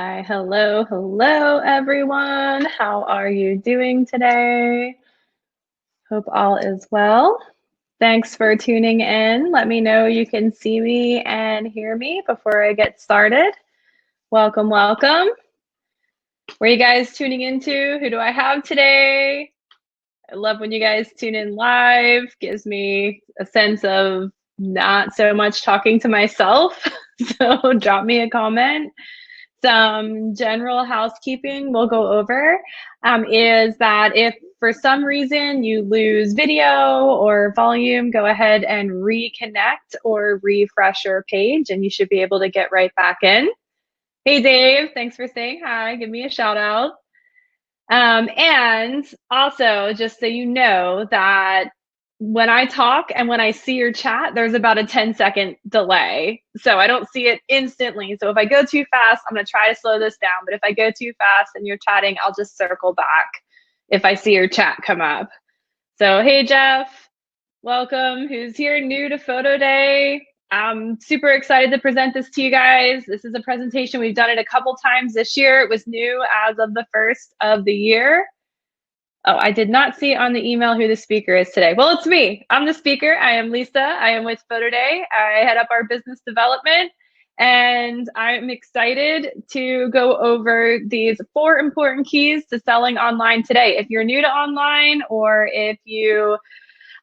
Hi, hello, everyone. How are you doing today? Hope all is well. Thanks for tuning in. Let me know you can see me and hear me before I get started. Welcome, welcome. Where are you guys tuning into? Who do I have today? I love when you guys tune in live. Gives me a sense of not so much talking to myself. So drop me a comment. Some general housekeeping we'll go over is that if for some reason you lose video or volume, go ahead and reconnect or refresh your page and you should be able to get right back in. Hey Dave, thanks for saying hi. Give me a shout out. And also, just so you know that when I talk and when I see your chat, there's about a 10-second delay. So I don't see it instantly. So if I go too fast, I'm going to try to slow this down. But if I go too fast and you're chatting, I'll just circle back if I see your chat come up. So, hey, Jeff, welcome. Who's here new to Photo Day? I'm super excited to present this to you guys. This is a presentation. We've done it a couple times this year. It was new as of the first of the year. Oh, I did not see on the email who the speaker is today. Well, it's me. I'm the speaker. I am Lisa. I am with Photo Day. I head up our business development, and I'm excited to go over these 4 important keys to selling online today. If you're new to online, or if you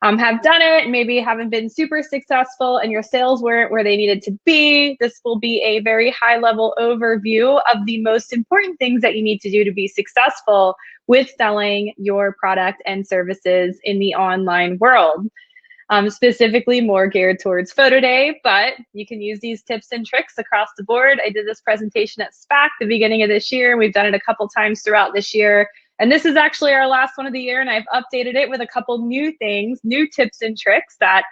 have done it, maybe haven't been super successful and your sales weren't where they needed to be, this will be a very high level overview of the most important things that you need to do to be successful with selling your product and services in the online world. Specifically more geared towards Photo Day, but you can use these tips and tricks across the board. I did this presentation at SPAC the beginning of this year. We've done it a couple times throughout this year. And this is actually our last one of the year, and I've updated it with a couple new things, new tips and tricks that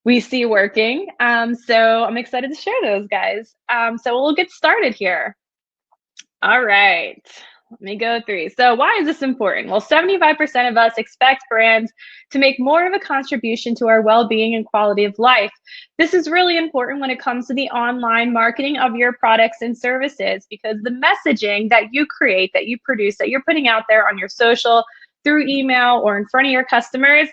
we see working. So I'm excited to share those, guys. So we'll get started here. All right. Let me go through. So why is this important? Well, 75% of us expect brands to make more of a contribution to our well-being and quality of life. This is really important when it comes to the online marketing of your products and services, because the messaging that you create, that you produce, that you're putting out there on your social, through email, or in front of your customers,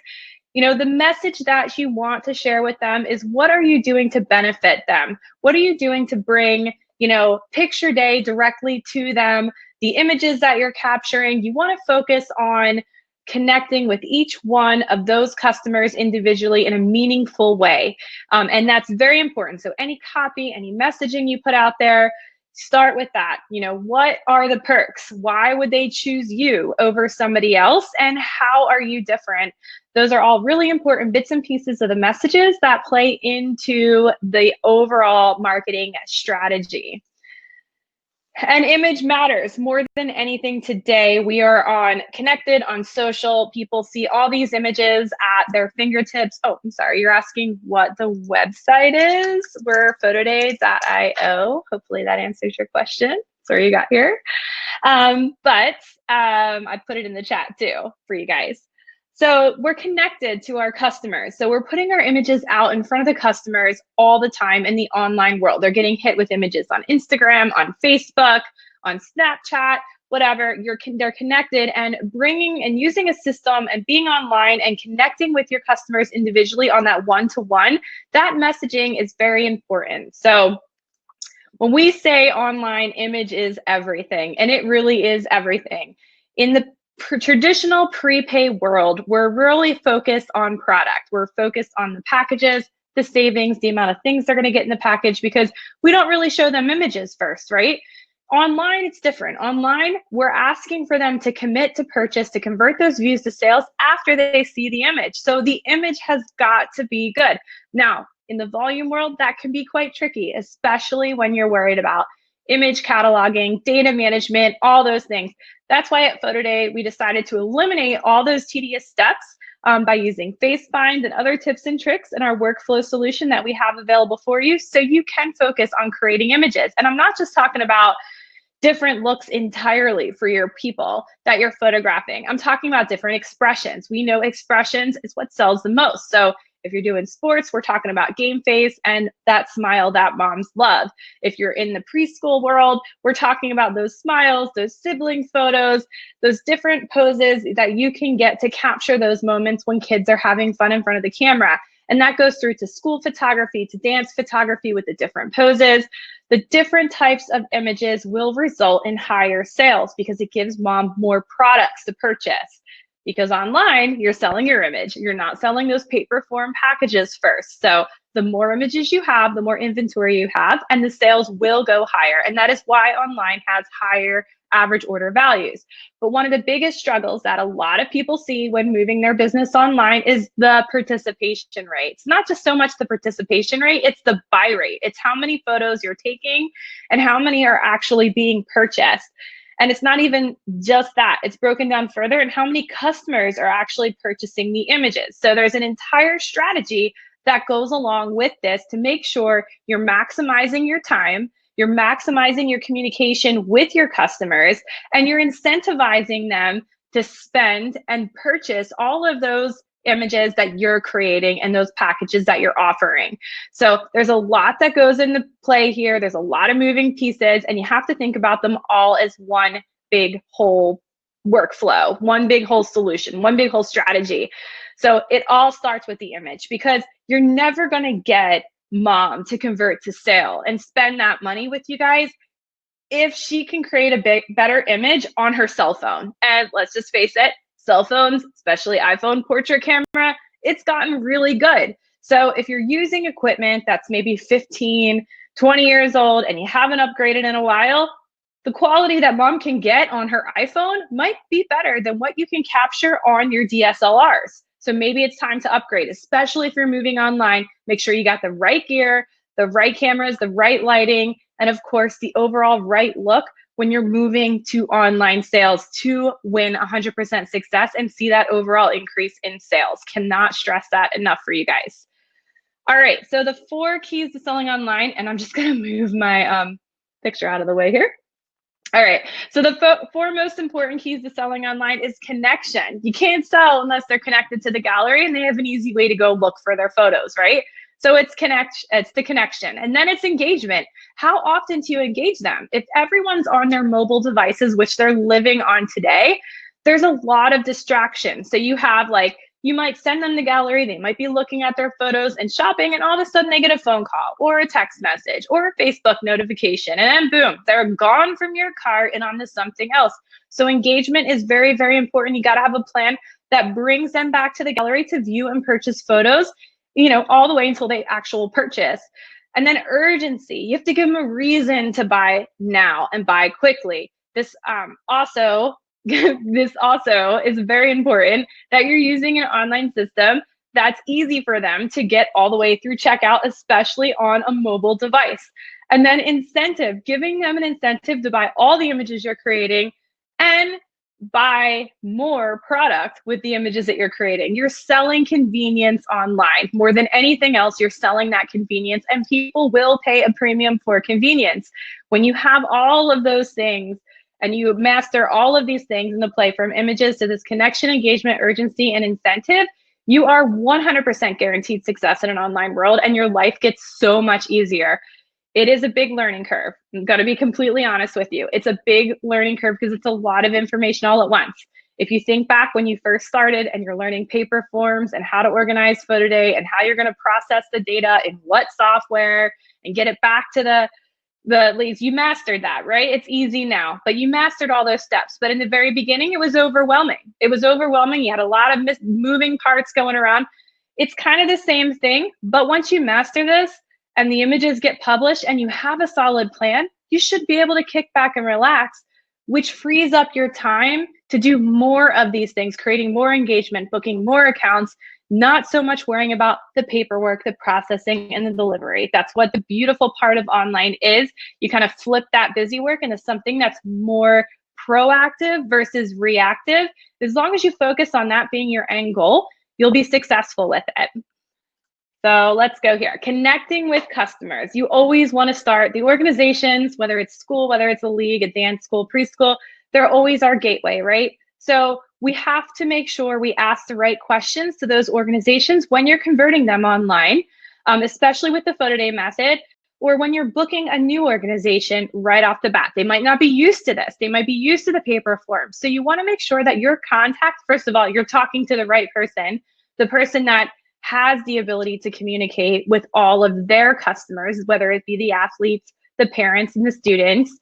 you know, the message that you want to share with them is, what are you doing to benefit them? What are you doing to bring, you know, picture day directly to them? The images that you're capturing, you want to focus on connecting with each one of those customers individually in a meaningful way. And that's very important. So any copy, any messaging you put out there, start with that. You know, what are the perks? Why would they choose you over somebody else? And how are you different? Those are all really important bits and pieces of the messages that play into the overall marketing strategy. And image matters more than anything today. We are connected on social. People see all these images at their fingertips. Oh, I'm sorry. You're asking what the website is. We're photoday.io. Hopefully that answers your question. Sorry you got here. But I put it in the chat too for you guys. So we're connected to our customers. So we're putting our images out in front of the customers all the time in the online world. They're getting hit with images on Instagram, on Facebook, on Snapchat, whatever. They're connected, and bringing and using a system and being online and connecting with your customers individually on that one-to-one, that messaging is very important. So when we say online, image is everything, and it really is everything. In the traditional prepay world, we're really focused on product. We're focused on the packages, the savings, the amount of things they're going to get in the package, because we don't really show them images first, right? Online, it's different. Online, we're asking for them to commit to purchase, to convert those views to sales after they see the image. So the image has got to be good. Now, in the volume world, that can be quite tricky, especially when you're worried about image cataloging, data management, all those things. That's why at Photo Day, we decided to eliminate all those tedious steps by using FaceFind and other tips and tricks in our workflow solution that we have available for you, so you can focus on creating images. And I'm not just talking about different looks entirely for your people that you're photographing. I'm talking about different expressions. We know expressions is what sells the most. So If you're doing sports, we're talking about game face and that smile that moms love. If you're in the preschool world, we're talking about those smiles, those sibling photos, those different poses that you can get to capture those moments when kids are having fun in front of the camera. And that goes through to school photography, to dance photography with the different poses. The different types of images will result in higher sales because it gives mom more products to purchase. Because online, you're selling your image. You're not selling those paper form packages first. So the more images you have, the more inventory you have, and the sales will go higher. And that is why online has higher average order values. But one of the biggest struggles that a lot of people see when moving their business online is the participation rate. It's not just so much the participation rate, it's the buy rate. It's how many photos you're taking and how many are actually being purchased. And it's not even just that, it's broken down further and how many customers are actually purchasing the images. So there's an entire strategy that goes along with this to make sure you're maximizing your time, you're maximizing your communication with your customers, and you're incentivizing them to spend and purchase all of those images that you're creating and those packages that you're offering. So there's a lot that goes into play here. There's a lot of moving pieces, and you have to think about them all as one big whole workflow, one big whole solution, one big whole strategy. So it all starts with the image, because you're never going to get mom to convert to sale and spend that money with you guys if she can create a better image on her cell phone. And let's just face it, cell phones, especially iPhone portrait camera, it's gotten really good. So if you're using equipment that's maybe 15, 20 years old and you haven't upgraded in a while, the quality that mom can get on her iPhone might be better than what you can capture on your DSLRs. So maybe it's time to upgrade, especially if you're moving online. Make sure you got the right gear, the right cameras, the right lighting, and of course, the overall right look when you're moving to online sales to win 100% success and see that overall increase in sales. Cannot stress that enough for you guys. All right, so the 4 keys to selling online, and I'm just gonna move my picture out of the way here. All right, so the 4 most important keys to selling online is connection. You can't sell unless they're connected to the gallery and they have an easy way to go look for their photos, right? So it's the connection, and then it's engagement. How often do you engage them? If everyone's on their mobile devices, which they're living on today, there's a lot of distraction. So you have you might send them the gallery, they might be looking at their photos and shopping, and all of a sudden they get a phone call or a text message or a Facebook notification, and then boom, they're gone from your cart and on to something else. So engagement is very, very important. You got to have a plan that brings them back to the gallery to view and purchase photos, all the way until they actual purchase. And then urgency, you have to give them a reason to buy now and buy quickly. This also is very important, that you're using an online system that's easy for them to get all the way through checkout, especially on a mobile device. And then incentive, giving them an incentive to buy all the images you're creating and buy more product with the images that you're creating. You're selling convenience online. More than anything else, you're selling that convenience, and people will pay a premium for convenience. When you have all of those things and you master all of these things in the play, from images to this connection, engagement, urgency, and incentive, you are 100% guaranteed success in an online world, and your life gets so much easier. It is a big learning curve. I'm going to be completely honest with you. It's a big learning curve because it's a lot of information all at once. If you think back when you first started and you're learning paper forms and how to organize photo day and how you're going to process the data in what software and get it back to the leads, you mastered that, right? It's easy now, but you mastered all those steps. But in the very beginning, it was overwhelming. It was overwhelming. You had a lot of moving parts going around. It's kind of the same thing, but once you master this and the images get published and you have a solid plan, you should be able to kick back and relax, which frees up your time to do more of these things, creating more engagement, booking more accounts, not so much worrying about the paperwork, the processing, and the delivery. That's what the beautiful part of online is. You kind of flip that busy work into something that's more proactive versus reactive. As long as you focus on that being your end goal, you'll be successful with it. So let's go here. Connecting with customers. You always want to start the organizations, whether it's school, whether it's a league, a dance school, preschool, they're always our gateway, right? So we have to make sure we ask the right questions to those organizations when you're converting them online, especially with the photo day method, or when you're booking a new organization right off the bat. They might not be used to this. They might be used to the paper form. So you want to make sure that your contact, first of all, you're talking to the right person, the person that has the ability to communicate with all of their customers, whether it be the athletes, the parents, and the students.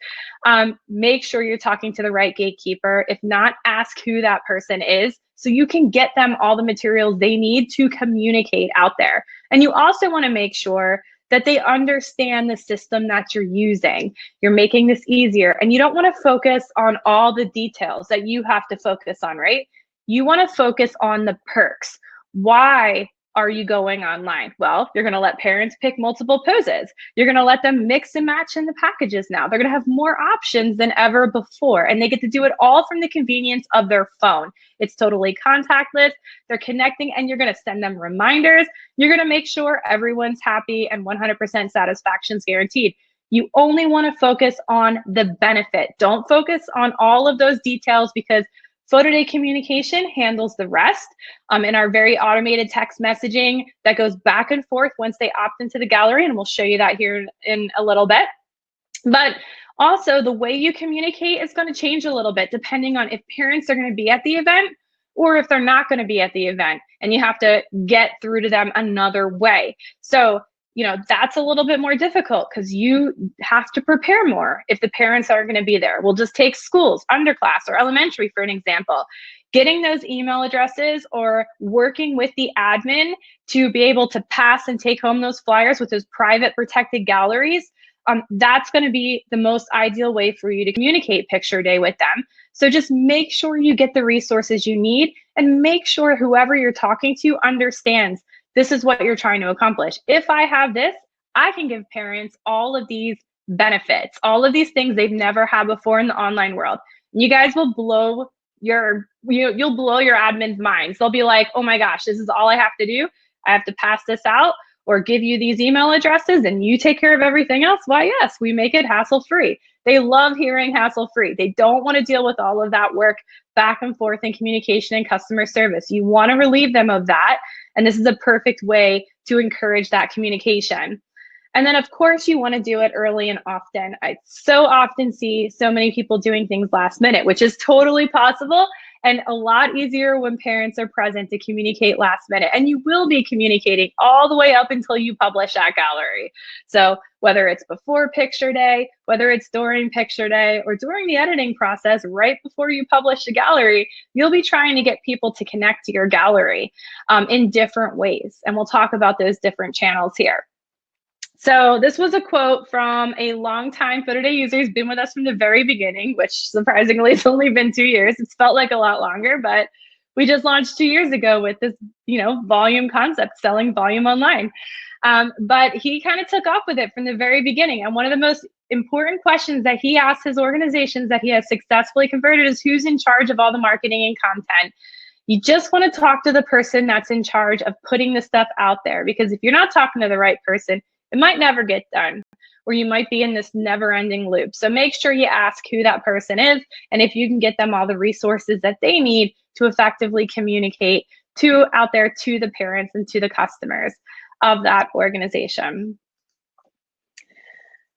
Make sure you're talking to the right gatekeeper. If not, ask who that person is so you can get them all the materials they need to communicate out there. And you also want to make sure that they understand the system that you're using. You're making this easier, and you don't want to focus on all the details that you have to focus on, right? You want to focus on the perks. Why are you going online? Well, you're going to let parents pick multiple poses. You're going to let them mix and match in the packages now. They're going to have more options than ever before, and they get to do it all from the convenience of their phone. It's totally contactless. They're connecting, and you're going to send them reminders. You're going to make sure everyone's happy and 100% satisfaction is guaranteed. You only want to focus on the benefit. Don't focus on all of those details, because Photo Day Communication handles the rest in our very automated text messaging that goes back and forth once they opt into the gallery, and we'll show you that here in a little bit. But also, the way you communicate is going to change a little bit depending on if parents are going to be at the event or if they're not going to be at the event, and you have to get through to them another way. So that's a little bit more difficult because you have to prepare more if the parents aren't going to be there. We'll just take schools, underclass or elementary for an example. Getting those email addresses or working with the admin to be able to pass and take home those flyers with those private protected galleries, that's going to be the most ideal way for you to communicate picture day with them. So just make sure you get the resources you need, and make sure whoever you're talking to understands this is what you're trying to accomplish. If I have this, I can give parents all of these benefits, all of these things they've never had before in the online world. You guys will blow you'll blow your admin's minds. They'll be like, oh my gosh, this is all I have to do. I have to pass this out or give you these email addresses and you take care of everything else. Why, yes, we make it hassle-free. They love hearing hassle-free. They don't want to deal with all of that work back and forth in communication and customer service. You want to relieve them of that. And this is a perfect way to encourage that communication. And then, of course, you want to do it early and often. I so often see so many people doing things last minute, which is totally possible and a lot easier when parents are present to communicate last minute. And you will be communicating all the way up until you publish that gallery. So whether it's before picture day, whether it's during picture day, or during the editing process right before you publish the gallery, you'll be trying to get people to connect to your gallery in different ways. And we'll talk about those different channels here. So this was a quote from a longtime Photo Day user who's been with us from the very beginning, which surprisingly it's only been 2 years. It's felt like a lot longer, but we just launched 2 years ago with this, volume concept, selling volume online. But he kind of took off with it from the very beginning. And one of the most important questions that he asked his organizations that he has successfully converted is who's in charge of all the marketing and content. You just want to talk to the person that's in charge of putting the stuff out there, because if you're not talking to the right person, it might never get done, or you might be in this never-ending loop. So make sure you ask who that person is, and if you can get them all the resources that they need to effectively communicate out there to the parents and to the customers of that organization.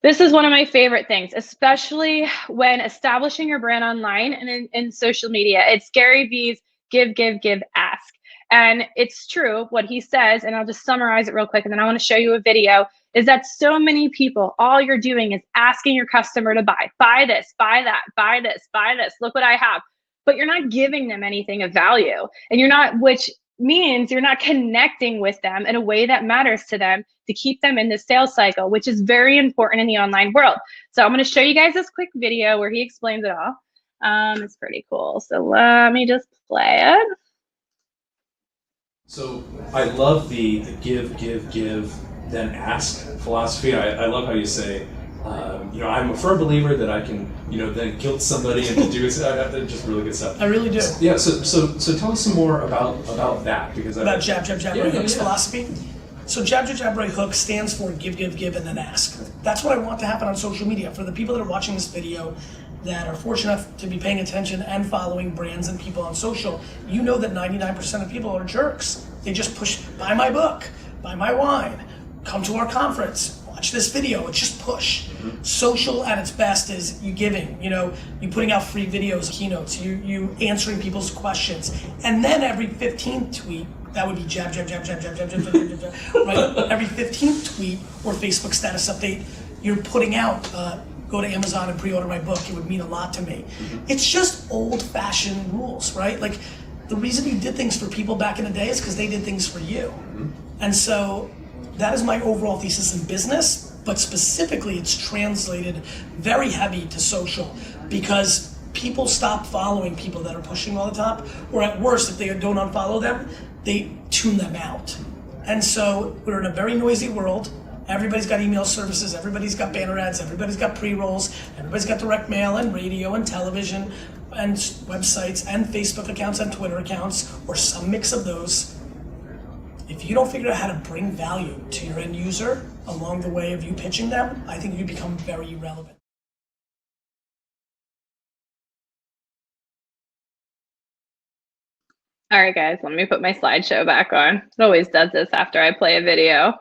This is one of my favorite things, especially when establishing your brand online and in social media. It's Gary Vee's give, give, give, ask. And it's true what he says, and I'll just summarize it real quick, and then I want to show you a video, is that so many people, all you're doing is asking your customer to buy this, buy that, buy this, buy this, look what I have. But you're not giving them anything of value, and which means you're not connecting with them in a way that matters to them to keep them in the sales cycle, which is very important in the online world. So I'm going to show you guys this quick video where he explains it all. It's pretty cool. So let me just play it. So I love the give, then ask philosophy. I love how you say, I'm a firm believer that I can, then guilt somebody into doing it. Just really good stuff. I really do. Yeah. So tell us some more about that, because about jab, right hooks philosophy. So jab, right hook stands for give, and then ask. That's what I want to happen on social media. For the people that are watching this video, that are fortunate enough to be paying attention and following brands and people on social, you know that 99% of people are jerks. They just push, buy my book, buy my wine, come to our conference, watch this video. It's just push. Social at its best is you giving, you putting out free videos, keynotes, you answering people's questions. And then every 15th tweet, that would be jab, jab, jab, jab, jab, jab, jab, jab, jab, jab, right? Every 15th tweet or Facebook status update, you're putting out, go to Amazon and pre-order my book. It would mean a lot to me. It's just old-fashioned rules, right? Like, the reason you did things for people back in the day is because they did things for you. And so that is my overall thesis in business, but specifically it's translated very heavy to social because people stop following people that are pushing all the time, or at worst, if they don't unfollow them, they tune them out. And so we're in a very noisy world. Everybody's got email services, everybody's got banner ads, everybody's got pre-rolls, everybody's got direct mail and radio and television and websites and Facebook accounts and Twitter accounts, or some mix of those. If you don't figure out how to bring value to your end user along the way of you pitching them, I think you become very irrelevant. All right, guys, let me put my slideshow back on. It always does this after I play a video.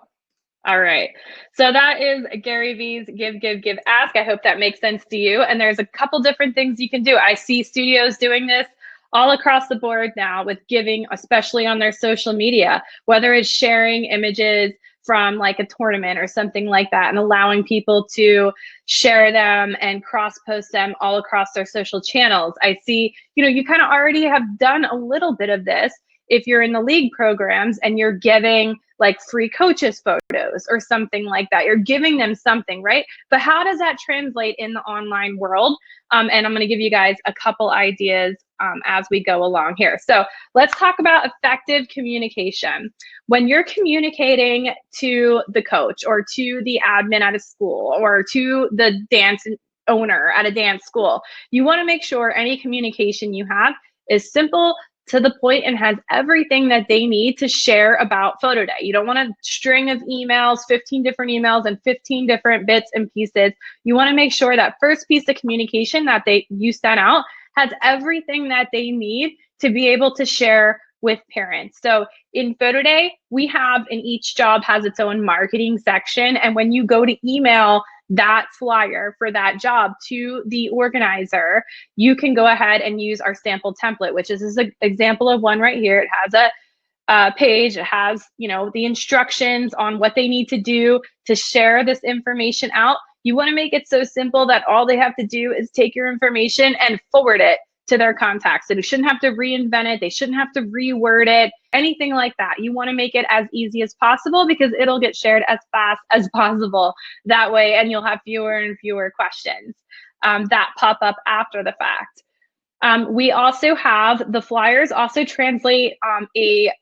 All right, so that is Gary Vee's Give, Give, Give, Ask. I hope that makes sense to you. And there's a couple different things you can do. I see studios doing this all across the board now with giving, especially on their social media, whether it's sharing images from like a tournament or something like that and allowing people to share them and cross post them all across their social channels. I see, you kind of already have done a little bit of this if you're in the league programs and you're giving like free coaches photos or something like that. You're giving them something, right? But how does that translate in the online world? And I'm going to give you guys a couple ideas as we go along here. So let's talk about effective communication. When you're communicating to the coach or to the admin at a school or to the dance owner at a dance school, you want to make sure any communication you have is simple, to the point, and has everything that they need to share about photo day. You don't want a string of emails, 15 different emails and 15 different bits and pieces. You want to make sure that first piece of communication that you sent out has everything that they need to be able to share with parents. So in photo day, we have, and each job has its own marketing section. And when you go to email that flyer for that job to the organizer, you can go ahead and use our sample template, which is an example of one right here. It has a page, it has, the instructions on what they need to do to share this information out. You want to make it so simple that all they have to do is take your information and forward it to their contacts. So they shouldn't have to reinvent it. They shouldn't have to reword it, anything like that. You want to make it as easy as possible because it'll get shared as fast as possible that way, and you'll have fewer and fewer questions that pop up after the fact. We also have the flyers also translate a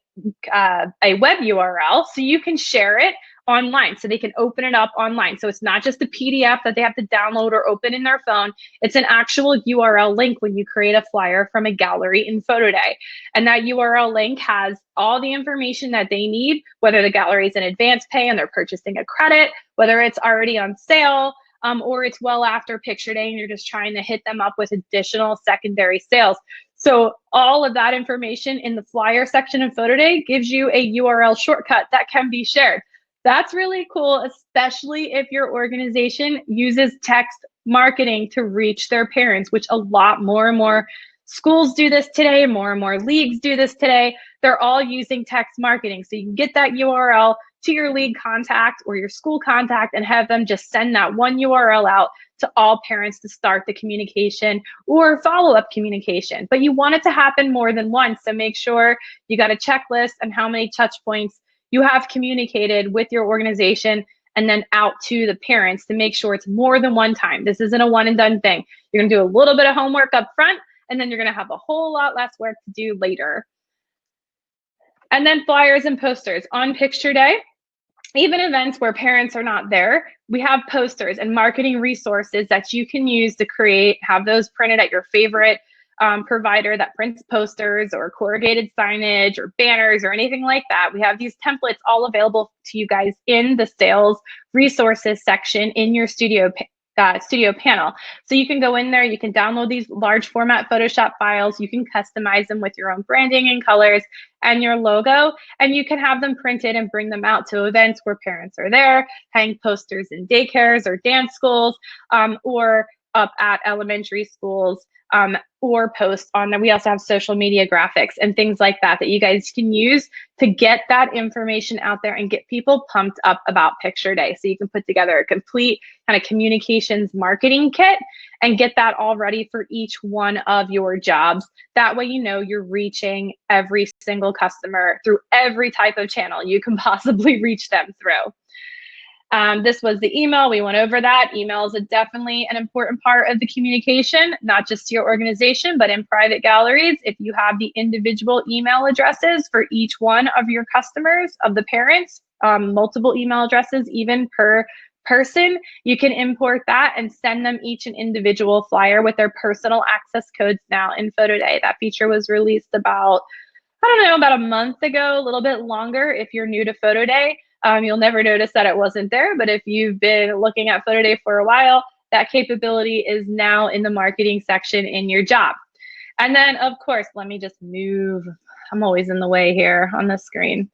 web URL, so you can share it online, so they can open it up online. So it's not just a PDF that they have to download or open in their phone. It's an actual URL link when you create a flyer from a gallery in Photo Day. And that URL link has all the information that they need, whether the gallery is in advance pay and they're purchasing a credit, whether it's already on sale, or it's well after picture day and you're just trying to hit them up with additional secondary sales. So all of that information in the flyer section of Photo Day gives you a URL shortcut that can be shared. That's really cool, especially if your organization uses text marketing to reach their parents, which a lot more and more schools do this today, more and more leagues do this today. They're all using text marketing. So you can get that URL to your league contact or your school contact and have them just send that one URL out to all parents to start the communication or follow-up communication. But you want it to happen more than once, so make sure you got a checklist on how many touch points you have communicated with your organization and then out to the parents to make sure it's more than one time. This isn't a one and done thing. You're gonna do a little bit of homework up front, and then you're gonna have a whole lot less work to do later. And then flyers and posters on picture day. Even events where parents are not there, we have posters and marketing resources that you can use to have those printed at your favorite provider that prints posters or corrugated signage or banners or anything like that. We have these templates all available to you guys in the sales resources section in your studio that studio panel. So you can go in there, you can download these large format Photoshop files, you can customize them with your own branding and colors and your logo, and you can have them printed and bring them out to events where parents are there, hang posters in daycares or dance schools, or up at elementary schools, or post on them. We also have social media graphics and things like that that you guys can use to get that information out there and get people pumped up about Picture Day. So you can put together a complete kind of communications marketing kit and get that all ready for each one of your jobs. That way, you know, you're reaching every single customer through every type of channel you can possibly reach them through. This was the email. We went over that. Email is definitely an important part of the communication, not just to your organization, but in private galleries. If you have the individual email addresses for each one of your customers, of the parents, multiple email addresses, even per person, you can import that and send them each an individual flyer with their personal access codes now in PhotoDay. That feature was released about, I don't know, about a month ago, a little bit longer if you're new to PhotoDay. You'll never notice that it wasn't there, but if you've been looking at PhotoDay for a while, that capability is now in the marketing section in your job. And then, of course, let me just move. I'm always in the way here on the screen.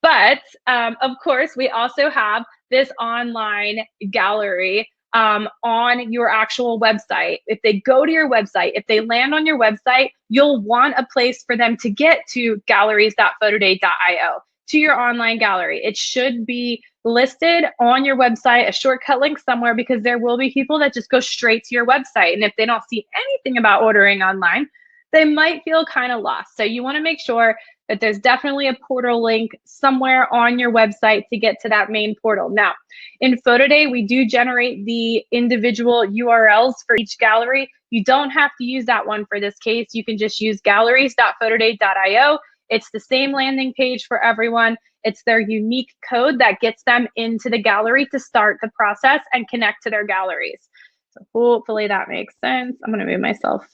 But of course, we also have this online gallery on your actual website. If they go to your website, if they land on your website, you'll want a place for them to get to galleries.photoday.io. to your online gallery. It should be listed on your website, a shortcut link somewhere, because there will be people that just go straight to your website. And if they don't see anything about ordering online, they might feel kind of lost. So you want to make sure that there's definitely a portal link somewhere on your website to get to that main portal. Now, in PhotoDay, we do generate the individual URLs for each gallery. You don't have to use that one for this case. You can just use galleries.photoday.io. It's the same landing page for everyone. It's their unique code that gets them into the gallery to start the process and connect to their galleries. So hopefully that makes sense. I'm going to move myself.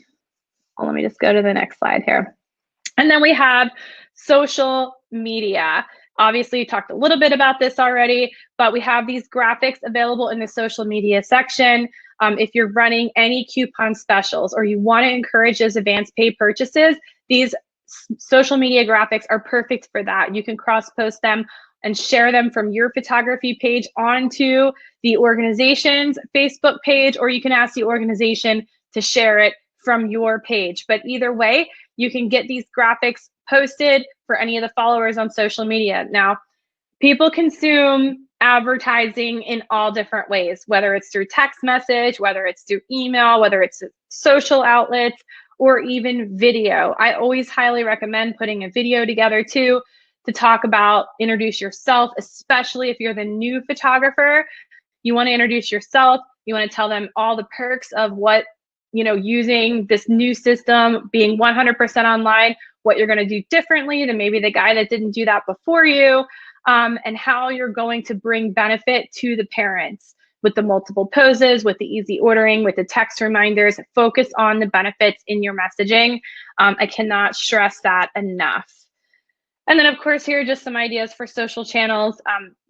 Well, let me just go to the next slide here. And then we have social media. Obviously, we talked a little bit about this already, but we have these graphics available in the social media section. If you're running any coupon specials or you want to encourage those advanced pay purchases, these social media graphics are perfect for that. You can cross-post them and share them from your photography page onto the organization's Facebook page, or you can ask the organization to share it from your page. But either way, you can get these graphics posted for any of the followers on social media. Now, people consume advertising in all different ways, whether it's through text message, whether it's through email, whether it's social outlets, or even video. I always highly recommend putting a video together too, to talk about, introduce yourself, especially if you're the new photographer. You want to introduce yourself. You want to tell them all the perks of what, you know, using this new system, being 100% online, what you're going to do differently than maybe the guy that didn't do that before you, and how you're going to bring benefit to the parents with the multiple poses, with the easy ordering, with the text reminders. Focus on the benefits in your messaging. I cannot stress that enough. And then of course, here are just some ideas for social channels.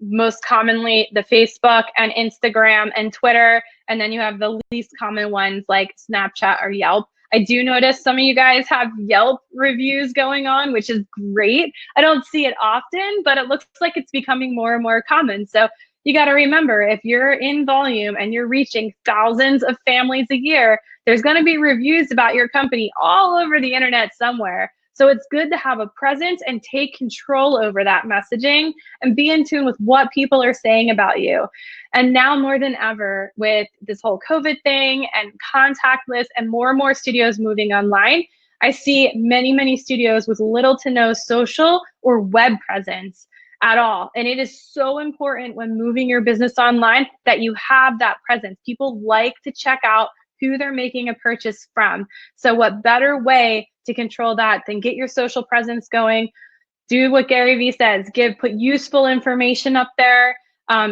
Most commonly the Facebook and Instagram and Twitter. And then you have the least common ones like Snapchat or Yelp. I do notice some of you guys have Yelp reviews going on, which is great. I don't see it often, but it looks like it's becoming more and more common. So you got to remember, if you're in volume and you're reaching thousands of families a year, there's going to be reviews about your company all over the internet somewhere. So it's good to have a presence and take control over that messaging and be in tune with what people are saying about you. And now more than ever, with this whole COVID thing and contactless and more studios moving online, I see many studios with little to no social or web presence at all. And it is so important when moving your business online that you have that presence. People like to check out who they're making a purchase from. So what better way to control that than get your social presence going? Do what Gary Vee says, put useful information up there,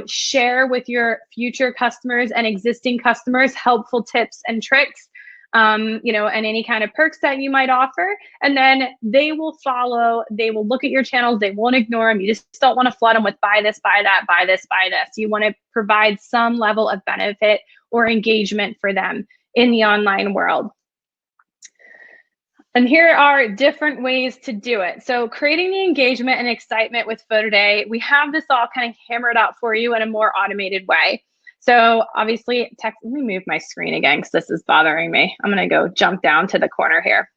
share with your future customers and existing customers helpful tips and tricks. you know, and any kind of perks that you might offer. And then they will follow, they will look at your channels, they won't ignore them. You just don't want to flood them with buy this, buy that, buy this, buy this. You want to provide some level of benefit or engagement for them in the online world. And here are different ways to do it. So creating the engagement and excitement with Photo Day, we have this all kind of hammered out for you in a more automated way. So obviously, let me move my screen again because this is bothering me. I'm gonna go jump down to the corner here.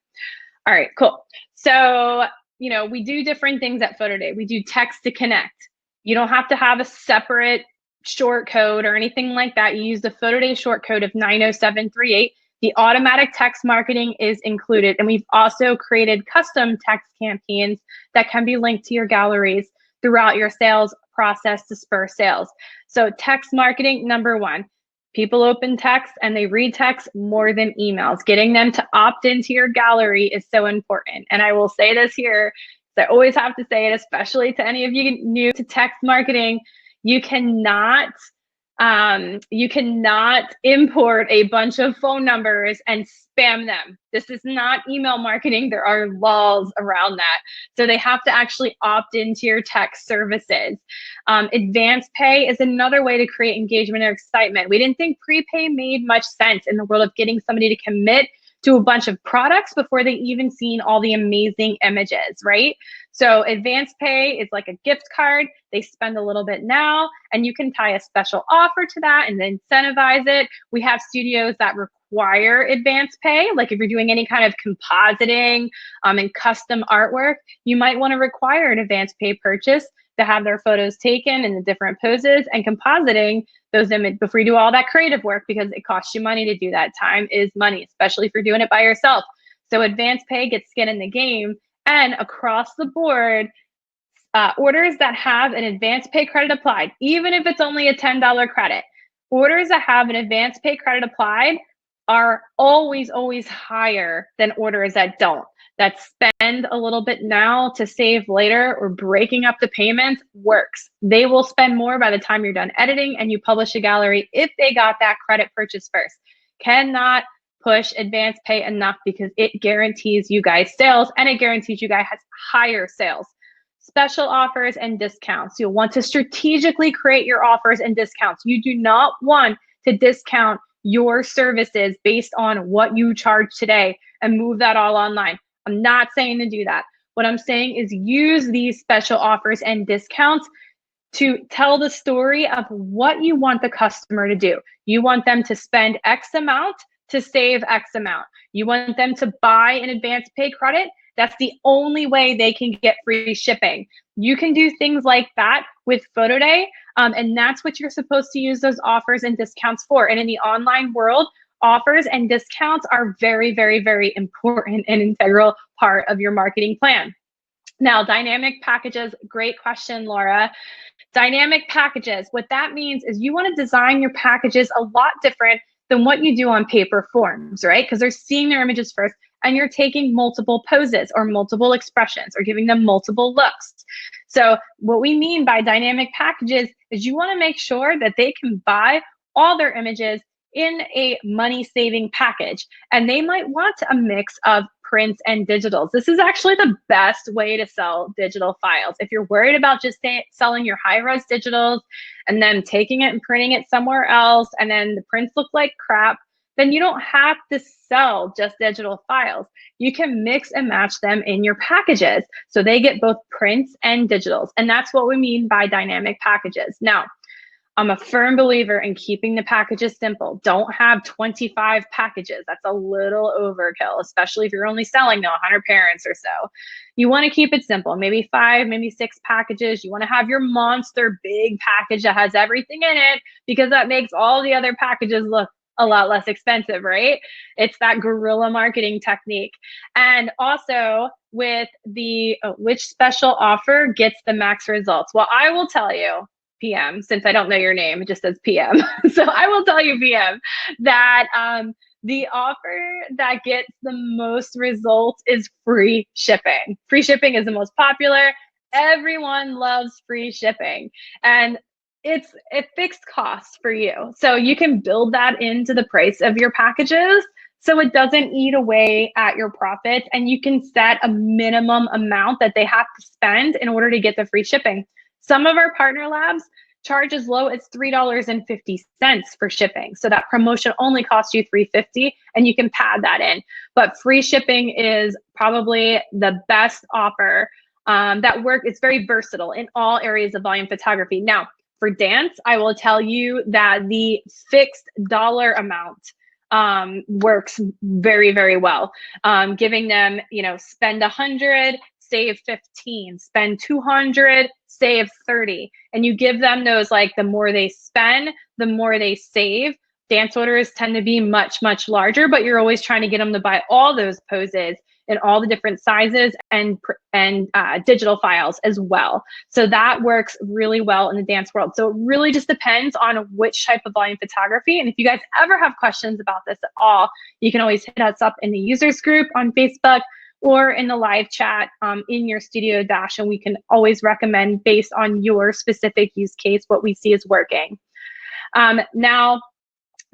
All right, cool. So, you know, we do different things at Photo Day. We do text to connect. You don't have to have a separate short code or anything like that. You use the Photo Day short code of 90738. The automatic text marketing is included. And we've also created custom text campaigns that can be linked to your galleries throughout your sales process to spur sales. So text marketing, number one, people open text and they read text more than emails. Getting them to opt into your gallery is so important. And I will say this here, I always have to say it, especially to any of you new to text marketing, you cannot import a bunch of phone numbers and spam them. This is not email marketing. There are laws around that. So they have to actually opt into your text services. Advance pay is another way to create engagement or excitement. We didn't think prepay made much sense in the world of getting somebody to commit to a bunch of products before they even seen all the amazing images, right? So advance pay is like a gift card. They spend a little bit now, and you can tie a special offer to that and then incentivize it. We have studios that require advance pay. Like if you're doing any kind of compositing and custom artwork, you might want to require an advance pay purchase to have their photos taken in the different poses and compositing those images before you do all that creative work, because it costs you money to do that. Time is money, especially if you're doing it by yourself. So advance pay gets skin in the game. And across the board, orders that have an advance pay credit applied, even if it's only a $10 credit, orders that have an advance pay credit applied are always, always higher than orders that don't. That spend a little bit now to save later, or breaking up the payments works. They will spend more by the time you're done editing and you publish a gallery if they got that credit purchase first. Cannot push advance pay enough because it guarantees you guys sales, and it guarantees you guys higher sales. Special offers and discounts. You'll want to strategically create your offers and discounts. You do not want to discount your services based on what you charge today and move that all online. I'm not saying to do that. What I'm saying is use these special offers and discounts to tell the story of what you want the customer to do. You want them to spend X amount to save X amount. You want them to buy an advance pay credit. That's the only way they can get free shipping. You can do things like that with Photo Day, and that's what you're supposed to use those offers and discounts for. And in the online world, offers and discounts are very, very, very important and integral part of your marketing plan. Now, dynamic packages, great question, Laura. Dynamic packages, what that means is you want to design your packages a lot different than what you do on paper forms, right? Because they're seeing their images first, and you're taking multiple poses or multiple expressions or giving them multiple looks. So what we mean by dynamic packages is you want to make sure that they can buy all their images in a money-saving package. And they might want a mix of prints and digitals. This is actually the best way to sell digital files. If you're worried about just selling your high-res digitals and then taking it and printing it somewhere else, and then the prints look like crap, then you don't have to sell just digital files. You can mix and match them in your packages so they get both prints and digitals. And that's what we mean by dynamic packages. Now, I'm a firm believer in keeping the packages simple. Don't have 25 packages. That's a little overkill, especially if you're only selling to 100 parents or so. You want to keep it simple, maybe 5, maybe 6 packages. You want to have your monster big package that has everything in it, because that makes all the other packages look a lot less expensive, right? It's that guerrilla marketing technique. And also with the which special offer gets the max results. Well, I will tell you, PM, since I don't know your name, it just says PM. So I will tell you, PM, that the offer that gets the most results is free shipping. Free shipping is the most popular. Everyone loves free shipping. And it's a fixed cost for you. So you can build that into the price of your packages so it doesn't eat away at your profits, and you can set a minimum amount that they have to spend in order to get the free shipping. Some of our partner labs charge as low as $3.50 for shipping. So that promotion only costs you $3.50, and you can pad that in. But free shipping is probably the best offer that works. It's very versatile in all areas of volume photography. Now, for dance, I will tell you that the fixed dollar amount works very, very well. Giving them, spend 100, save 15, spend 200, save 30. And you give them those, like, the more they spend, the more they save. Dance orders tend to be much, much larger, but you're always trying to get them to buy all those poses in all the different sizes and digital files as well. So that works really well in the dance world. So it really just depends on which type of volume photography. And if you guys ever have questions about this at all, you can always hit us up in the users group on Facebook or in the live chat in your Studio Dash, and we can always recommend based on your specific use case what we see is working. Now,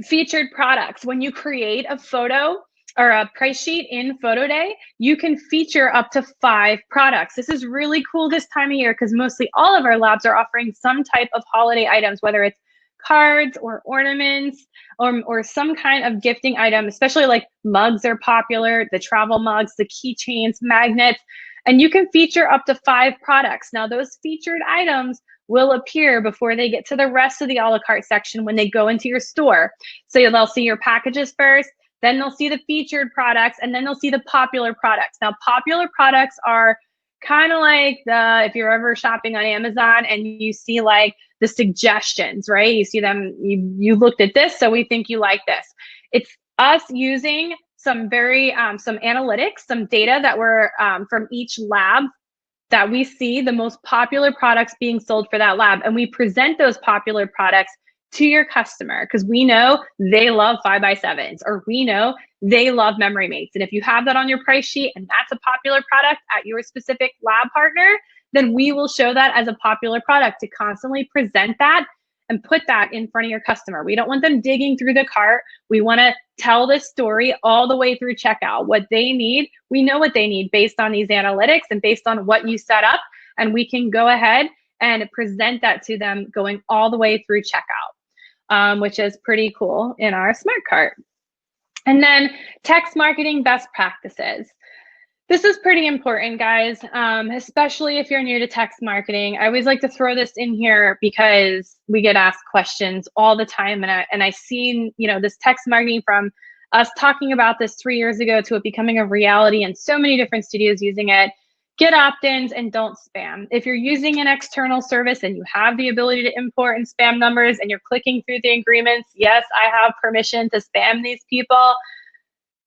featured products. When you create a photo or a price sheet in PhotoDay, you can feature up to 5 products. This is really cool this time of year because mostly all of our labs are offering some type of holiday items, whether it's cards or ornaments or some kind of gifting item, especially like mugs are popular, the travel mugs, the keychains, magnets, and you can feature up to 5 products. Now, those featured items will appear before they get to the rest of the a la carte section when they go into your store. So they'll see your packages first, then they'll see the featured products, and then they'll see the popular products. Now, popular products are kind of like if you're ever shopping on Amazon and you see like the suggestions, right? You see them, you looked at this, so we think you like this. It's us using some some analytics, some data that were from each lab that we see the most popular products being sold for that lab. And we present those popular products to your customer because we know they love 5x7s, or we know they love Memory Mates. And if you have that on your price sheet and that's a popular product at your specific lab partner, then we will show that as a popular product to constantly present that and put that in front of your customer. We don't want them digging through the cart. We want to tell this story all the way through checkout. What they need, we know what they need based on these analytics and based on what you set up, and we can go ahead and present that to them going all the way through checkout, which is pretty cool in our Smart Cart. And then text marketing best practices. This is pretty important, guys, especially if you're new to text marketing. I always like to throw this in here because we get asked questions all the time, and I see, this text marketing from us talking about this 3 years ago to it becoming a reality and so many different studios using it. Get opt-ins and don't spam. If you're using an external service and you have the ability to import and spam numbers and you're clicking through the agreements, yes, I have permission to spam these people.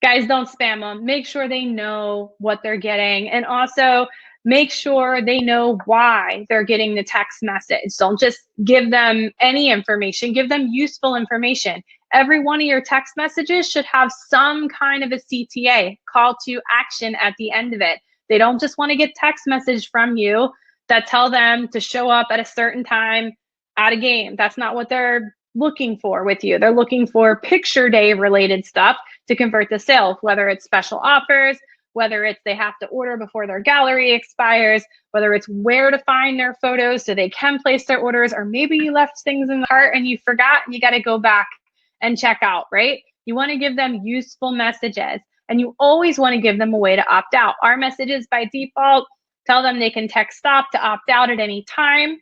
Guys, don't spam them. Make sure they know what they're getting, and also make sure they know why they're getting the text message. Don't just give them any information, give them useful information. Every one of your text messages should have some kind of a CTA, call to action, at the end of it. They don't just want to get text message from you that tell them to show up at a certain time at a game. That's not what they're looking for with you. They're looking for picture day related stuff to convert the sale, whether it's special offers, whether it's they have to order before their gallery expires, whether it's where to find their photos so they can place their orders, or maybe you left things in the cart and you forgot and you got to go back and check out, right? You want to give them useful messages, and you always want to give them a way to opt out. Our messages by default tell them they can text stop to opt out at any time.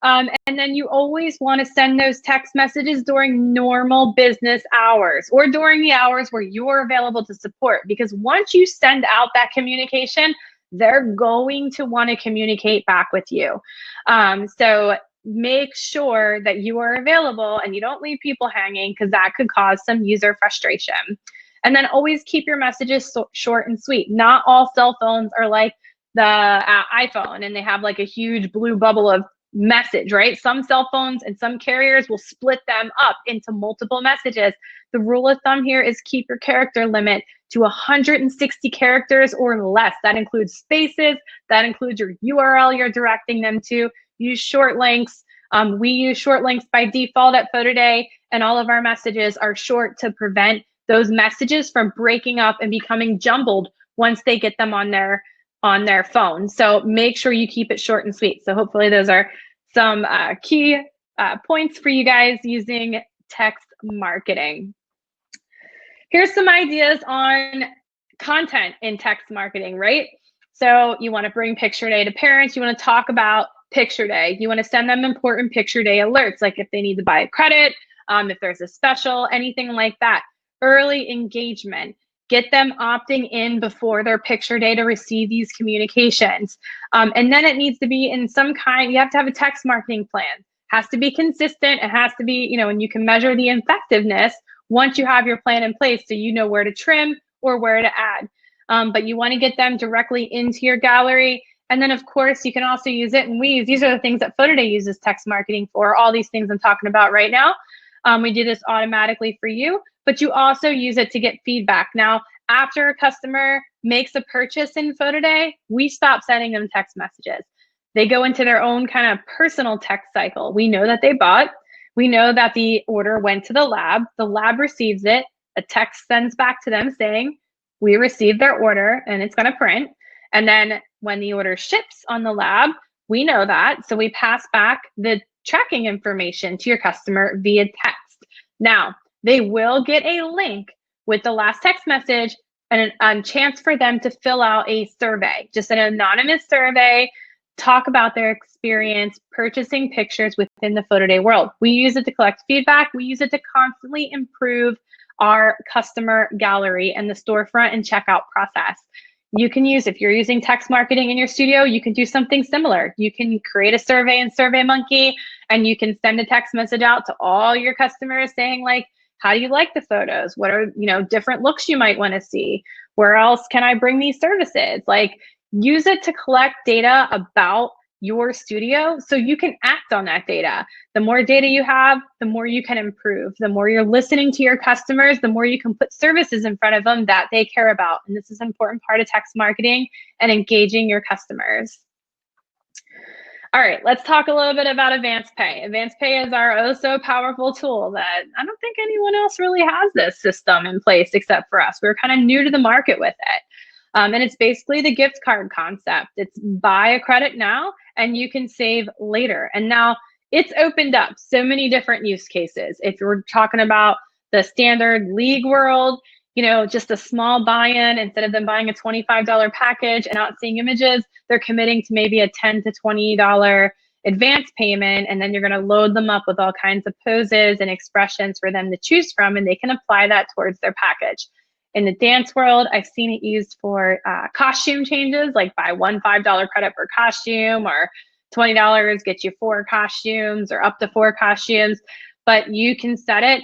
And then you always want to send those text messages during normal business hours or during the hours where you're available to support, because once you send out that communication, they're going to want to communicate back with you. So make sure that you are available and you don't leave people hanging, because that could cause some user frustration. And then always keep your messages short and sweet. Not all cell phones are like the iPhone and they have like a huge blue bubble of message, right? Some cell phones and some carriers will split them up into multiple messages. The rule of thumb here is keep your character limit to 160 characters or less. That includes spaces, that includes your URL you're directing them to. Use short links. We use short links by default at PhotoDay, and all of our messages are short to prevent those messages from breaking up and becoming jumbled once they get them on their phone. So make sure you keep it short and sweet. So hopefully those are some key points for you guys using text marketing. Here's some ideas on content in text marketing, right? So you want to bring picture day to parents. You want to talk about picture day. You want to send them important picture day alerts, like if they need to buy a credit, if there's a special, anything like that. Early engagement. Get them opting in before their picture day to receive these communications. And then it needs to be in some kind, you have to have a text marketing plan. Has to be consistent. It has to be, and you can measure the effectiveness once you have your plan in place, so you know where to trim or where to add. But you want to get them directly into your gallery. And then of course you can also use it, and these are the things that PhotoDay uses text marketing for, all these things I'm talking about right now. We do this automatically for you, but you also use it to get feedback. Now, after a customer makes a purchase in PhotoDay, we stop sending them text messages. They go into their own kind of personal text cycle. We know that they bought. We know that the order went to the lab receives it, a text sends back to them saying, we received their order and it's gonna print. And then when the order ships on the lab, we know that. So we pass back the tracking information to your customer via text. Now, they will get a link with the last text message and a chance for them to fill out a survey, just an anonymous survey, talk about their experience purchasing pictures within the PhotoDay world. We use it to collect feedback. We use it to constantly improve our customer gallery and the storefront and checkout process. You can use, if you're using text marketing in your studio, you can do something similar. You can create a survey in SurveyMonkey, and you can send a text message out to all your customers saying, like, how do you like the photos? What are, different looks you might want to see? Where else can I bring these services? Like, use it to collect data about your studio so you can act on that data. The more data you have, the more you can improve. The more you're listening to your customers, the more you can put services in front of them that they care about. And this is an important part of text marketing and engaging your customers. All right, let's talk a little bit about Advance Pay. Advance Pay is our oh so powerful tool that I don't think anyone else really has this system in place except for us. We're kind of new to the market with it. And it's basically the gift card concept. It's buy a credit now and you can save later. And now it's opened up so many different use cases. If we're talking about the standard league world, just a small buy-in, instead of them buying a $25 package and not seeing images, they're committing to maybe a $10 to $20 advance payment, and then you're going to load them up with all kinds of poses and expressions for them to choose from, and they can apply that towards their package. In the dance world, I've seen it used for costume changes, like buy one $5 credit per costume, or $20 gets you 4 costumes, or up to 4 costumes. But you can set it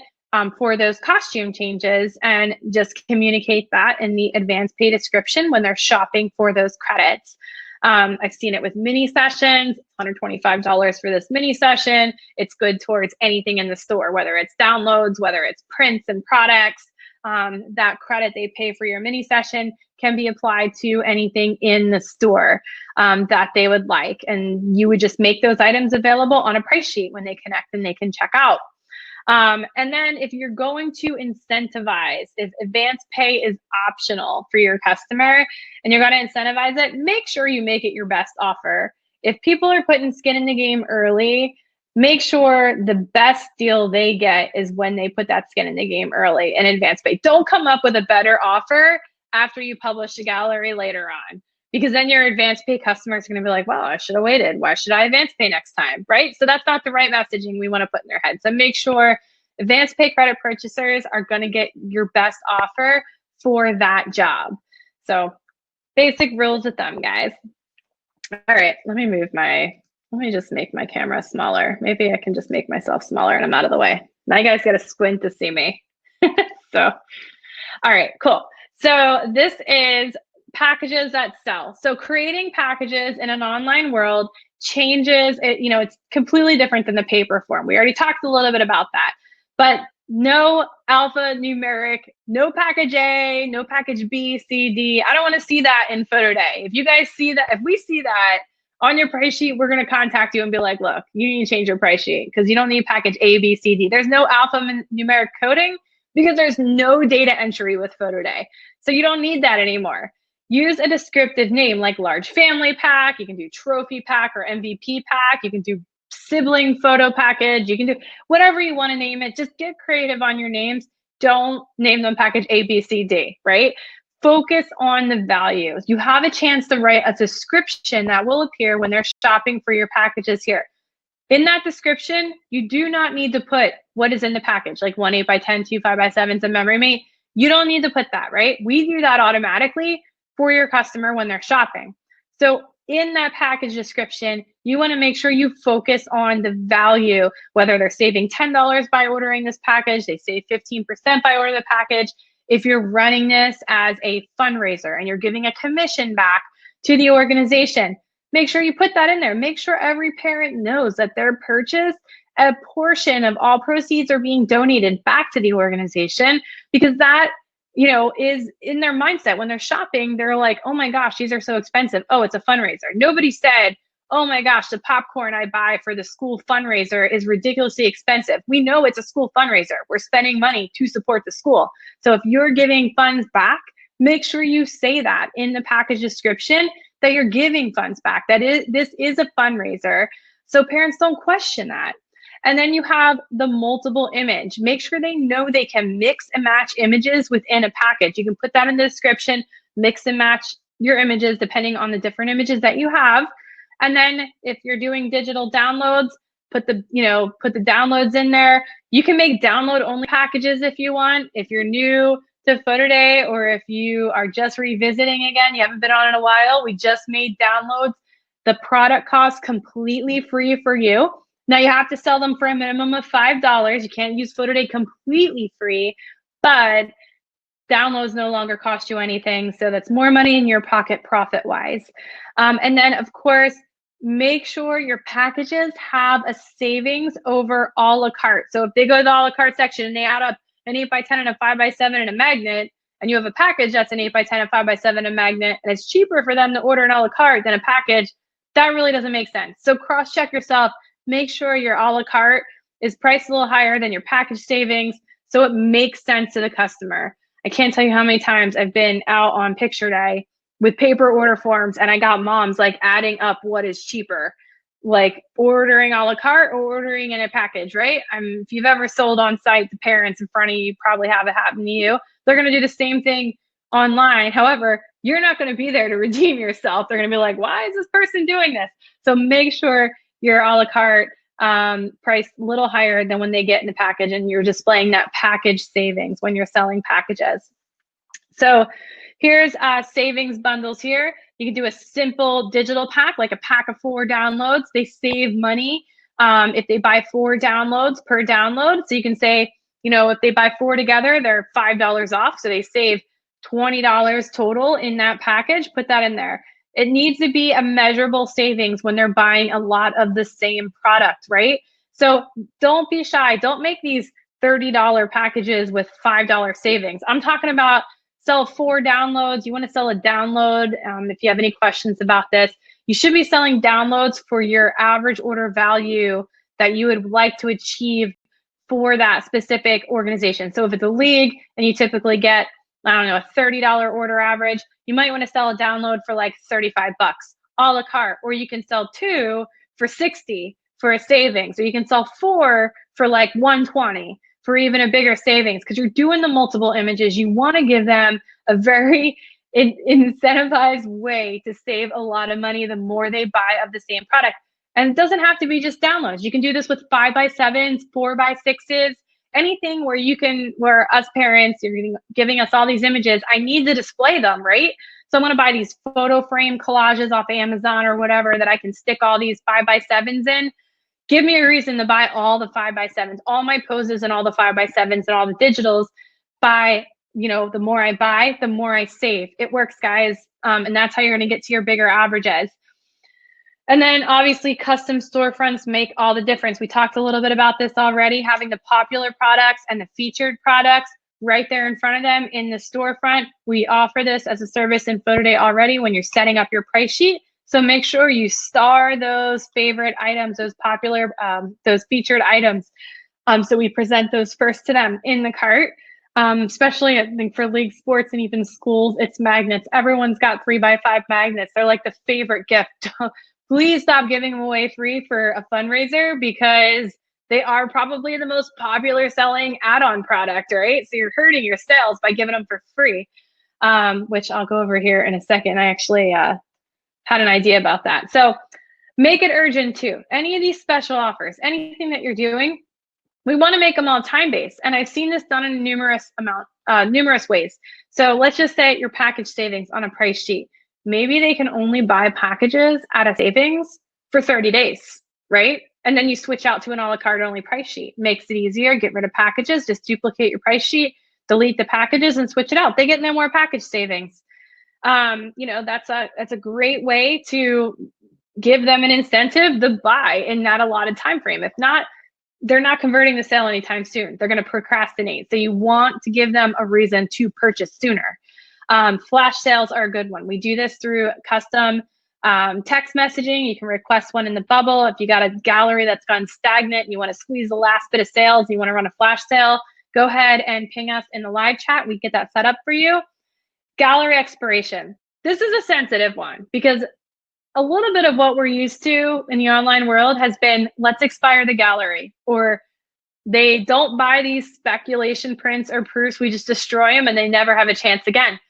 for those costume changes and just communicate that in the Advance Pay description when they're shopping for those credits. I've seen it with mini sessions, $125 for this mini session. It's good towards anything in the store, whether it's downloads, whether it's prints and products. That credit they pay for your mini session can be applied to anything in the store that they would like. And you would just make those items available on a price sheet when they connect and they can check out. And then if you're going to incentivize, if Advance Pay is optional for your customer and you're going to incentivize it, make sure you make it your best offer. If people are putting skin in the game early, make sure the best deal they get is when they put that skin in the game early in Advance Pay. Don't come up with a better offer after you publish the gallery later on, because then your Advance Pay customers are going to be like, well, I should have waited. Why should I Advance Pay next time, right? So that's not the right messaging we want to put in their head. So make sure Advance Pay credit purchasers are going to get your best offer for that job. So basic rules with them, guys. All right, let me just make my camera smaller. Maybe I can just make myself smaller and I'm out of the way. Now you guys got to squint to see me. So, all right, cool. So this is packages that sell. So creating packages in an online world changes, it's completely different than the paper form. We already talked a little bit about that, but no alphanumeric, no package A, no package B, C, D. I don't want to see that in PhotoDay. If you guys see that, if we see that on your price sheet, we're going to contact you and be like, look, you need to change your price sheet because you don't need package A, B, C, D. There's no alphanumeric coding. because there's no data entry with Photo Day. So you don't need that anymore. Use a descriptive name like large family pack. You can do trophy pack or MVP pack. You can do sibling photo package. You can do whatever you want to name it. Just get creative on your names. Don't name them package A, B, C, D, right? Focus on the values. You have a chance to write a description that will appear when they're shopping for your packages here. In that description, you do not need to put what is in the package, like 1 8x10, 2 5x7s, and memory mate. You don't need to put that, right? We do that automatically for your customer when they're shopping. So in that package description, you want to make sure you focus on the value, whether they're saving $10 by ordering this package, they save 15% by ordering the package. If you're running this as a fundraiser and you're giving a commission back to the organization, make sure you put that in there. Make sure every parent knows that their purchase, a portion of all proceeds are being donated back to the organization, because that, you know, is in their mindset. When they're shopping, they're like, oh my gosh, these are so expensive. Oh, it's a fundraiser. Nobody said, oh my gosh, the popcorn I buy for the school fundraiser is ridiculously expensive. We know it's a school fundraiser. We're spending money to support the school. So if you're giving funds back, make sure you say that in the package description, that you're giving funds back, that this is a fundraiser, so parents don't question that. And then you have the multiple image. Make sure they know they can mix and match images within a package. You can put that in the description, mix and match your images depending on the different images that you have. And then if you're doing digital downloads, put the downloads in there. You can make download only packages if you want. If you're new to Photo Day, or if you are just revisiting again, you haven't been on in a while, we just made downloads the product cost completely free for you. Now you have to sell them for a minimum of $5. You can't use Photo Day completely free, but downloads no longer cost you anything. So that's more money in your pocket profit wise. And then of course, make sure your packages have a savings over a la carte. So if they go to the a la carte section and they add up an 8x10 and a 5x7 and a magnet, and you have a package that's an 8x10, and 5x7, and a magnet, and it's cheaper for them to order an a la carte than a package, that really doesn't make sense. So cross-check yourself. Make sure your a la carte is priced a little higher than your package savings, so it makes sense to the customer. I can't tell you how many times I've been out on picture day with paper order forms, and I got moms like adding up what is cheaper, like ordering a la carte or ordering in a package, right? If you've ever sold on site to parents in front of you, probably have it happen to you. They're going to do the same thing online. However, you're not going to be there to redeem yourself. They're going to be like, why is this person doing this? So make sure your a la carte price a little higher than when they get in the package, and you're displaying that package savings when you're selling packages. So here's savings bundles here. You can do a simple digital pack, like a pack of 4 downloads. They save money if they buy 4 downloads per download. So you can say, you know, if they buy 4 together, they're $5 off. So they save $20 total in that package. Put that in there. It needs to be a measurable savings when they're buying a lot of the same product, right? So don't be shy. Don't make these $30 packages with $5 savings. I'm talking about sell 4 downloads. You want to sell a download. If you have any questions about this, you should be selling downloads for your average order value that you would like to achieve for that specific organization. So if it's a league and you typically get, I don't know, a $30 order average, you might want to sell a download for like 35 bucks a la carte, or you can sell 2 for 60 for a savings, or you can sell 4 for like 120 for even a bigger savings, because you're doing the multiple images. You want to give them a very incentivized way to save a lot of money the more they buy of the same product. And it doesn't have to be just downloads. You can do this with 5x7s, 4x6s, anything where us parents, you're giving us all these images. I need to display them, right? So I'm going to buy these photo frame collages off Amazon or whatever that I can stick all these 5x7s in. Give me a reason to buy all the 5x7s, all my poses and all the 5x7s and all the digitals. By, you know, the more I buy, the more I save. It works, guys. And that's how you're going to get to your bigger averages. And then obviously custom storefronts make all the difference. We talked a little bit about this already, having the popular products and the featured products right there in front of them in the storefront. We offer this as a service in Photo Day already when you're setting up your price sheet. So make sure you star those favorite items, those popular, those featured items. So we present those first to them in the cart. Especially I think for league sports and even schools, it's magnets. Everyone's got 3x5 magnets. They're like the favorite gift. Please stop giving them away free for a fundraiser, because they are probably the most popular selling add-on product, right? So you're hurting your sales by giving them for free, which I'll go over here in a second. I actually had an idea about that. So make it urgent too. Any of these special offers, anything that you're doing, we want to make them all time-based. And I've seen this done in numerous ways. So let's just say your package savings on a price sheet. Maybe they can only buy packages at a savings for 30 days, right? And then you switch out to an a la carte only price sheet. Makes it easier. Get rid of packages, just duplicate your price sheet, delete the packages and switch it out. They get no more package savings. That's a great way to give them an incentive to buy in that allotted time frame. If not, they're not converting the sale anytime soon. They're going to procrastinate. So you want to give them a reason to purchase sooner. Flash sales are a good one. We do this through custom text messaging. You can request one in the bubble. If you got a gallery that's gone stagnant and you want to squeeze the last bit of sales, you want to run a flash sale, go ahead and ping us in the live chat. We get that set up for you. Gallery expiration. This is a sensitive one, because a little bit of what we're used to in the online world has been, let's expire the gallery, or they don't buy these speculation prints or proofs, we just destroy them and they never have a chance again.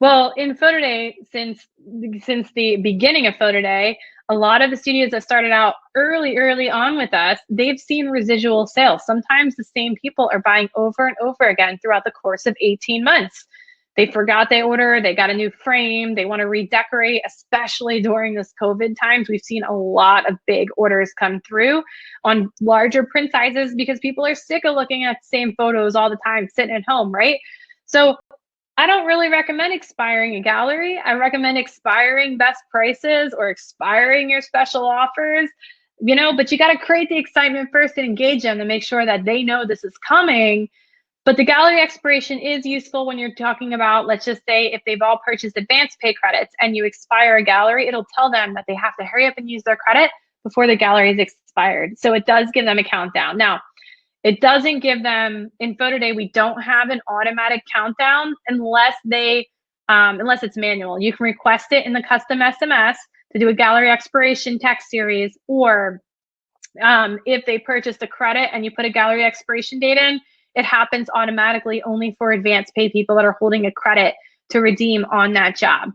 Well, in Photo Day, since the beginning of Photo Day, a lot of the studios that started out early on with us, they've seen residual sales. Sometimes the same people are buying over and over again throughout the course of 18 months. They forgot they order, they got a new frame, they want to redecorate, especially during this COVID times. We've seen a lot of big orders come through on larger print sizes because people are sick of looking at the same photos all the time, sitting at home, right? So I don't really recommend expiring a gallery. I recommend expiring best prices or expiring your special offers, but you got to create the excitement first and engage them to make sure that they know this is coming. But the gallery expiration is useful when you're talking about, let's just say, if they've all purchased advanced pay credits and you expire a gallery, it'll tell them that they have to hurry up and use their credit before the gallery is expired. So it does give them a countdown. Now, it doesn't give them, in Photo Day, we don't have an automatic countdown unless it's manual. You can request it in the custom SMS to do a gallery expiration text series, or if they purchased a credit and you put a gallery expiration date in, it happens automatically only for advanced pay people that are holding a credit to redeem on that job.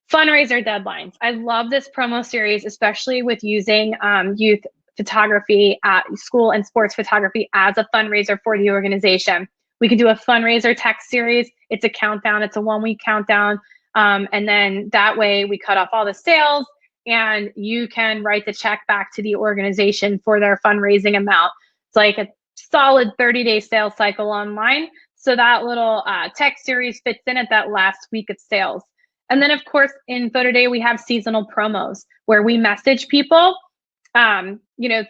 Fundraiser deadlines. I love this promo series, especially with using youth photography at school and sports photography as a fundraiser for the organization. We could do a fundraiser text series. It's a countdown. It's a 1-week countdown. And then that way we cut off all the sales and you can write the check back to the organization for their fundraising amount. It's like a solid 30-day sales cycle online. So that little text series fits in at that last week of sales. And then, of course, in Photo Day, we have seasonal promos where we message people,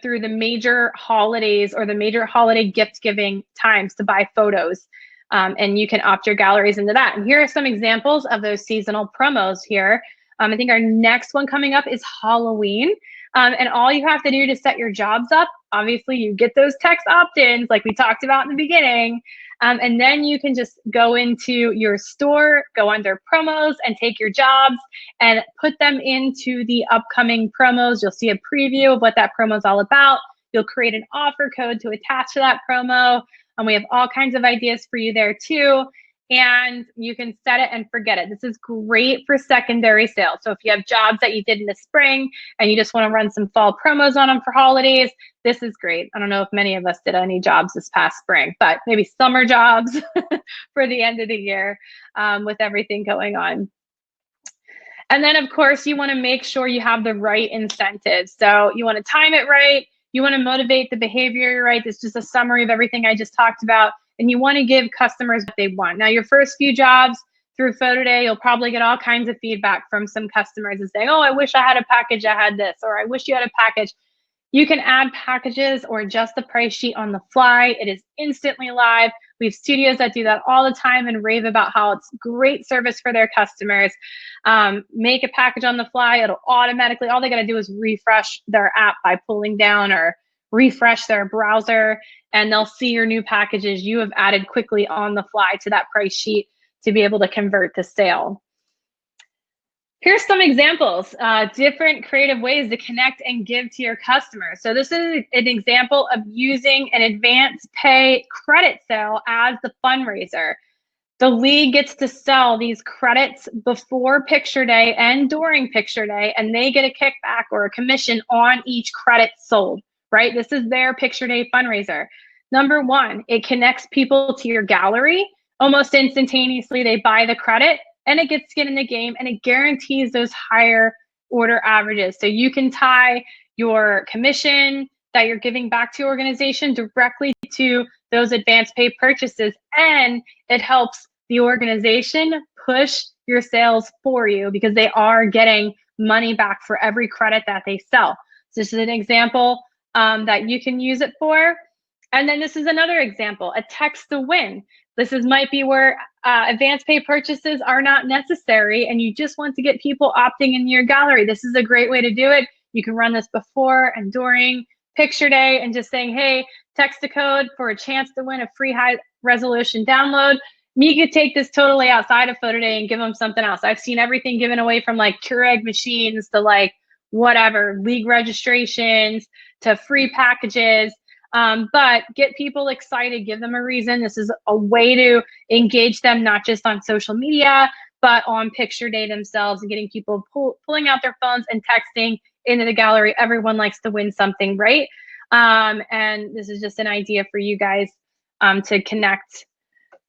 through the major holidays or the major holiday gift giving times to buy photos. And you can opt your galleries into that. And here are some examples of those seasonal promos here. I think our next one coming up is Halloween. And all you have to do to set your jobs up, obviously you get those text opt-ins like we talked about in the beginning. And then you can just go into your store, go under promos and take your jobs and put them into the upcoming promos. You'll see a preview of what that promo is all about. You'll create an offer code to attach to that promo. And we have all kinds of ideas for you there too. And you can set it and forget it. This is great for secondary sales. So if you have jobs that you did in the spring and you just want to run some fall promos on them for holidays, this is great. I don't know if many of us did any jobs this past spring, but maybe summer jobs for the end of the year with everything going on. And then, of course, you want to make sure you have the right incentives. So you want to time it right. You want to motivate the behavior right. This is just a summary of everything I just talked about. And you want to give customers what they want. Now, your first few jobs through Photo Day, you'll probably get all kinds of feedback from some customers and saying, oh, I wish I had a package that had this, or I wish you had a package. You can add packages or adjust the price sheet on the fly. It is instantly live. We have studios that do that all the time and rave about how it's great service for their customers. Make a package on the fly. It'll automatically, all they got to do is refresh their app by pulling down or refresh their browser, and they'll see your new packages you have added quickly on the fly to that price sheet to be able to convert the sale. Here's some examples, different creative ways to connect and give to your customers. So this is an example of using an advance pay credit sale as the fundraiser. The league gets to sell these credits before picture day and during picture day, and they get a kickback or a commission on each credit sold, right? This is their picture day fundraiser. Number one, it connects people to your gallery. Almost instantaneously, they buy the credit and it gets skin in the game, and it guarantees those higher order averages. So you can tie your commission that you're giving back to your organization directly to those advance pay purchases, and it helps the organization push your sales for you because they are getting money back for every credit that they sell. So this is an example that you can use it for. And then this is another example, a text to win. This might be where advance pay purchases are not necessary and you just want to get people opting in your gallery. This is a great way to do it. You can run this before and during picture day and just saying, hey, text a code for a chance to win a free high resolution download. You could take this totally outside of photo day and give them something else. I've seen everything given away from like Keurig machines to like whatever, league registrations to free packages. But get people excited, give them a reason. This is a way to engage them, not just on social media, but on picture day themselves and getting people pulling out their phones and texting into the gallery. Everyone likes to win something, right? And this is just an idea for you guys to connect.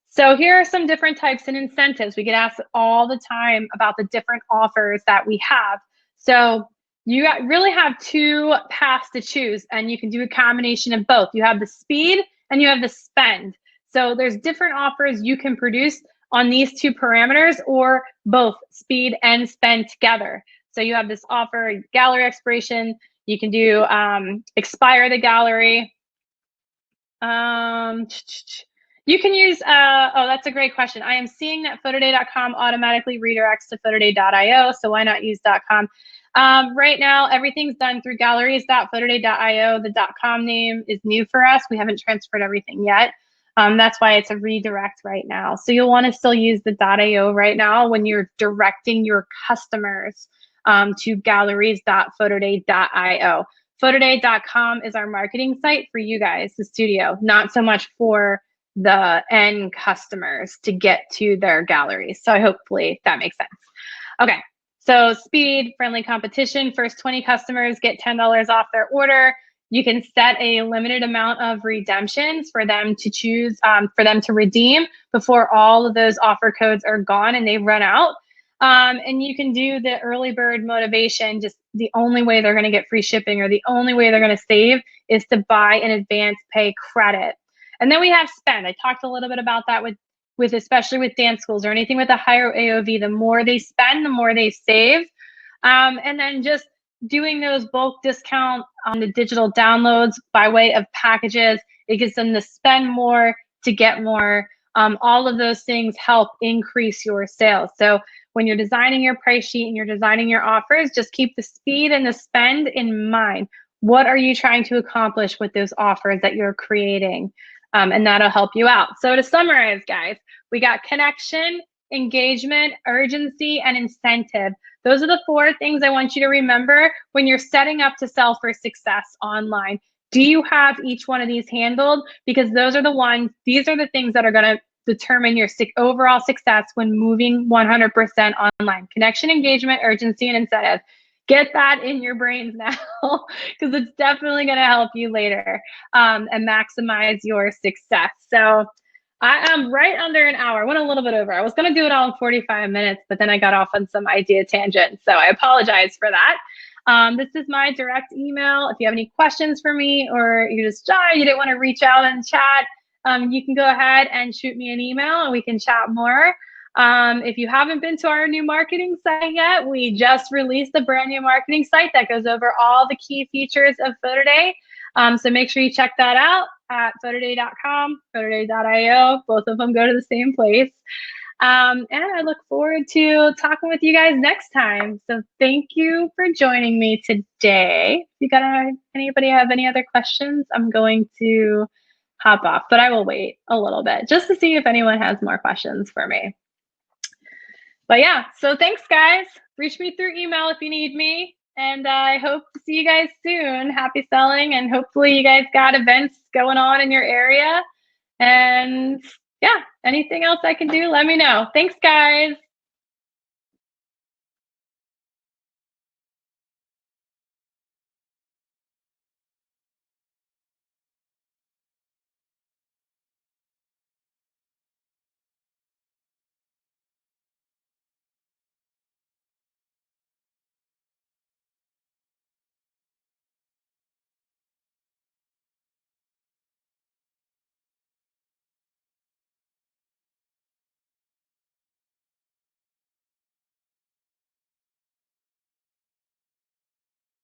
So here are some different types of incentives. We get asked all the time about the different offers that we have. So you really have two paths to choose, and you can do a combination of both. You have the speed and you have the spend. So there's different offers you can produce on these two parameters, or both speed and spend together. So you have this offer, gallery expiration. You can do expire the gallery. You can use, oh, that's a great question. I am seeing that photoday.com automatically redirects to photoday.io, so why not use .com? Right now, everything's done through galleries.photoday.io. The .com name is new for us. We haven't transferred everything yet. That's why it's a redirect right now. So you'll want to still use the .io right now when you're directing your customers to galleries.photoday.io. Photoday.com is our marketing site for you guys, the studio, not so much for the end customers to get to their galleries. So hopefully that makes sense. Okay, so speed, friendly competition, first 20 customers get $10 off their order. You can set a limited amount of redemptions for them to choose, for them to redeem before all of those offer codes are gone and they run out. And you can do the early bird motivation. Just the only way they're going to get free shipping, or the only way they're going to save, is to buy an advance pay credit. And then we have spend. I talked a little bit about that with especially with dance schools or anything with a higher AOV. The more they spend, the more they save. And then just doing those bulk discount on the digital downloads by way of packages, it gets them to spend more to get more. All of those things help increase your sales. So when you're designing your price sheet and you're designing your offers, just keep the speed and the spend in mind. What are you trying to accomplish with those offers that you're creating? And that'll help you out. So to summarize, guys, we got connection, engagement, urgency, and incentive. Those are the 4 things I want you to remember when you're setting up to sell for success online. Do you have each one of these handled? Because these are the things that are going to determine your overall success when moving 100% online. Connection, engagement, urgency, and incentive. Get that in your brains now, because it's definitely going to help you later and maximize your success. So I am right under an hour. I went a little bit over. I was going to do it all in 45 minutes, but then I got off on some idea tangent. So I apologize for that. This is my direct email. If you have any questions for me, or you're just shy, you didn't want to reach out and chat, you can go ahead and shoot me an email and we can chat more. If you haven't been to our new marketing site yet, we just released a brand new marketing site that goes over all the key features of Photoday. So make sure you check that out at photoday.com, photoday.io. Both of them go to the same place. And I look forward to talking with you guys next time. So thank you for joining me today. If anybody have any other questions, I'm going to hop off, but I will wait a little bit just to see if anyone has more questions for me. But yeah, so thanks guys. Reach me through email if you need me. And I hope to see you guys soon. Happy selling, and hopefully you guys got events going on in your area. And yeah, anything else I can do, let me know. Thanks, guys.